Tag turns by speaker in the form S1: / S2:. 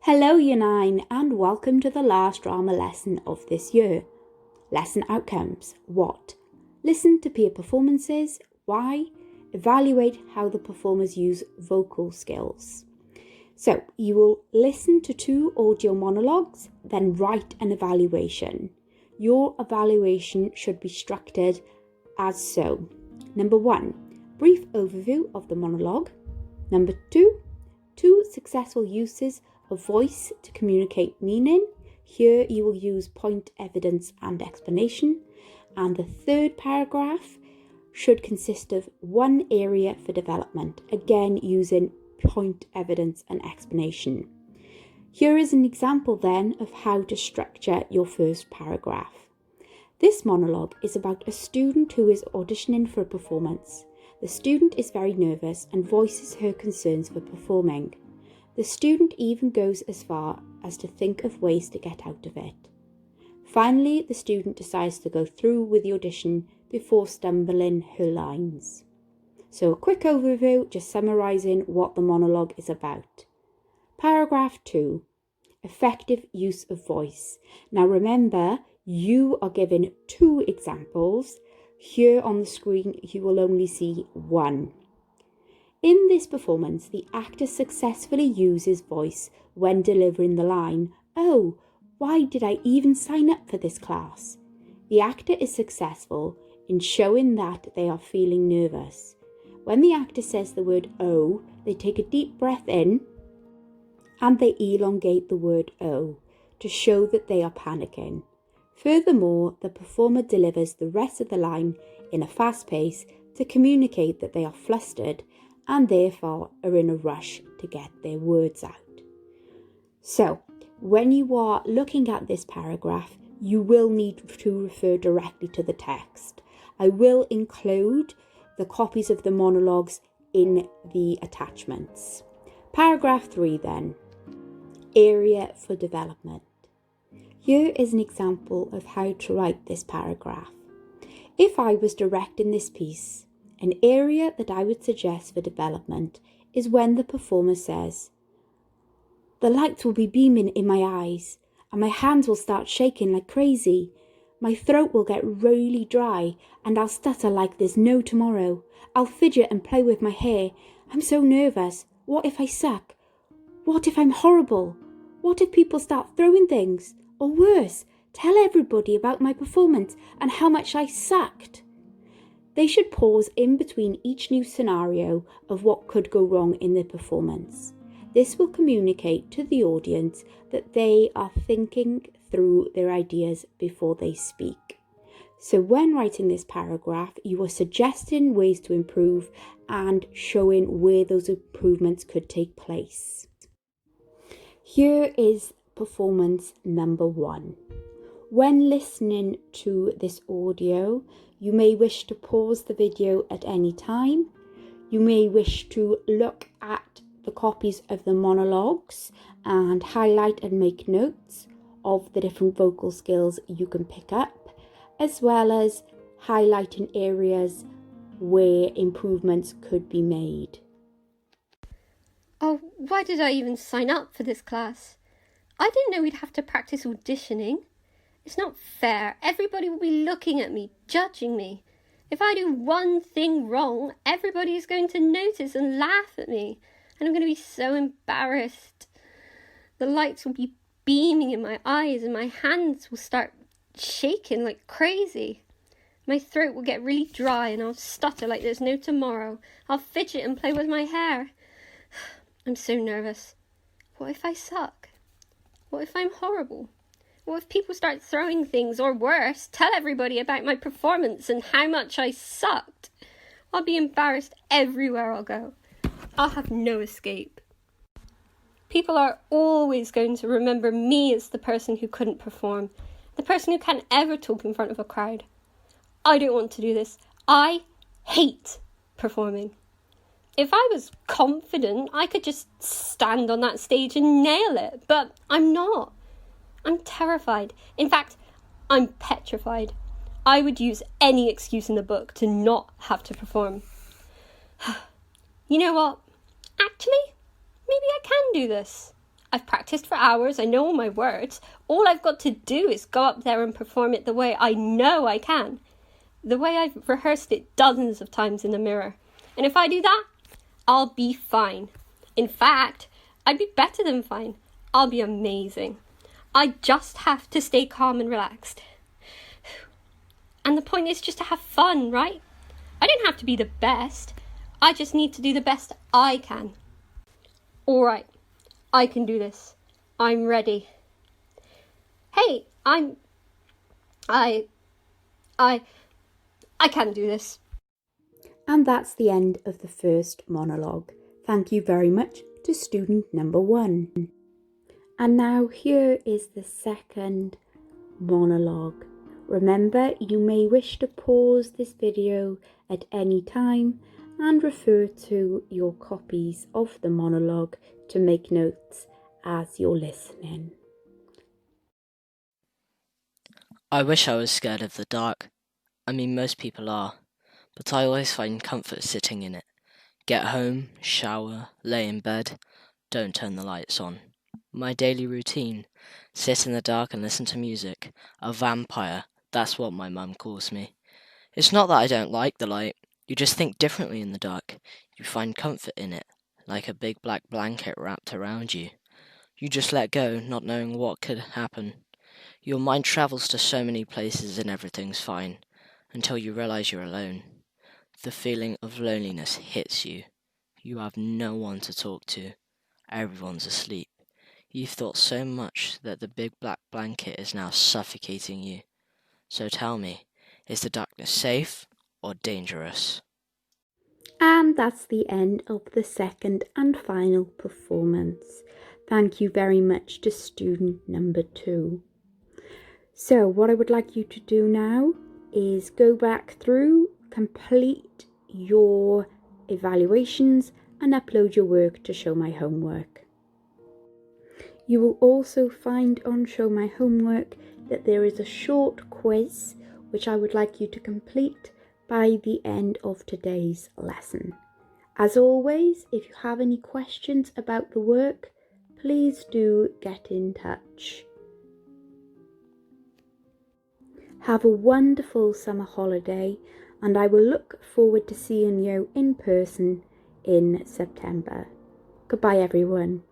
S1: Hello Year 9 and welcome to the last drama lesson of this year. Lesson outcomes. What? Listen to peer performances. Why? Evaluate how the performers use vocal skills. So you will listen to 2 audio monologues, then write an evaluation. Your evaluation should be structured as so. Number 1, brief overview of the monologue. Number 2, 2 successful uses of voice to communicate meaning. Here you will use point, evidence and explanation. And the 3rd paragraph should consist of 1 area for development, again using point, evidence and explanation. Here is an example then of how to structure your first paragraph. This monologue is about a student who is auditioning for a performance. The student is very nervous and voices her concerns for performing. The student even goes as far as to think of ways to get out of it. Finally, the student decides to go through with the audition before stumbling her lines. So a quick overview, just summarising what the monologue is about. Paragraph 2, effective use of voice. Now remember, you are given 2 examples. Here on the screen, you will only see 1. In this performance, the actor successfully uses voice when delivering the line, "Oh, why did I even sign up for this class?" The actor is successful in showing that they are feeling nervous. When the actor says the word "oh," they take a deep breath in and they elongate the word "oh" to show that they are panicking. Furthermore, the performer delivers the rest of the line in a fast pace to communicate that they are flustered and therefore are in a rush to get their words out. So, when you are looking at this paragraph, you will need to refer directly to the text. I will include the copies of the monologues in the attachments. Paragraph 3 then, area for development. Here is an example of how to write this paragraph. If I was directing this piece, an area that I would suggest for development is when the performer says, "The lights will be beaming in my eyes and my hands will start shaking like crazy. My throat will get really dry and I'll stutter like there's no tomorrow. I'll fidget and play with my hair. I'm so nervous. What if I suck? What if I'm horrible? What if people start throwing things? Or worse, tell everybody about my performance and how much I sucked." They should pause in between each new scenario of what could go wrong in their performance. This will communicate to the audience that they are thinking through their ideas before they speak. So when writing this paragraph, you are suggesting ways to improve and showing where those improvements could take place. Here is performance number 1. When listening to this audio, you may wish to pause the video at any time. You may wish to look at the copies of the monologues and highlight and make notes of the different vocal skills you can pick up, as well as highlighting areas where improvements could be made.
S2: Oh, why did I even sign up for this class? I didn't know we'd have to practice auditioning. It's not fair. Everybody will be looking at me, judging me. If I do one thing wrong, everybody is going to notice and laugh at me. And I'm going to be so embarrassed. The lights will be beaming in my eyes and my hands will start shaking like crazy. My throat will get really dry and I'll stutter like there's no tomorrow. I'll fidget and play with my hair. I'm so nervous. What if I suck? What if I'm horrible? What if people start throwing things, or worse, tell everybody about my performance and how much I sucked? I'll be embarrassed everywhere I'll go. I'll have no escape. People are always going to remember me as the person who couldn't perform, the person who can't ever talk in front of a crowd. I don't want to do this. I hate performing. If I was confident, I could just stand on that stage and nail it, but I'm not. I'm terrified. In fact, I'm petrified. I would use any excuse in the book to not have to perform. You know what? Actually, maybe I can do this. I've practiced for hours, I know all my words. All I've got to do is go up there and perform it the way I know I can. The way I've rehearsed it dozens of times in the mirror. And if I do that, I'll be fine. In fact, I'd be better than fine. I'll be amazing. I just have to stay calm and relaxed. And the point is just to have fun, right? I don't have to be the best. I just need to do the best I can. All right, I can do this. I'm ready. Hey, I can do this.
S1: And that's the end of the first monologue. Thank you very much to student number 1. And now here is the second monologue. Remember, you may wish to pause this video at any time and refer to your copies of the monologue to make notes as you're listening.
S3: I wish I was scared of the dark. I mean, most people are, but I always find comfort sitting in it. Get home, shower, lay in bed, don't turn the lights on. My daily routine: sit in the dark and listen to music. A vampire, that's what my mum calls me. It's not that I don't like the light, you just think differently in the dark. You find comfort in it, like a big black blanket wrapped around you. You just let go, not knowing what could happen. Your mind travels to so many places and everything's fine, until you realize you're alone. The feeling of loneliness hits you. You have no one to talk to. Everyone's asleep. You've thought so much that the big black blanket is now suffocating you. So tell me, is the darkness safe or dangerous?
S1: And that's the end of the second and final performance. Thank you very much to student number 2. So what I would like you to do now is go back through, complete your evaluations and upload your work to Show My Homework. You will also find on Show My Homework that there is a short quiz which I would like you to complete by the end of today's lesson. As always, if you have any questions about the work, please do get in touch. Have a wonderful summer holiday, and I will look forward to seeing you in person in September. Goodbye, everyone.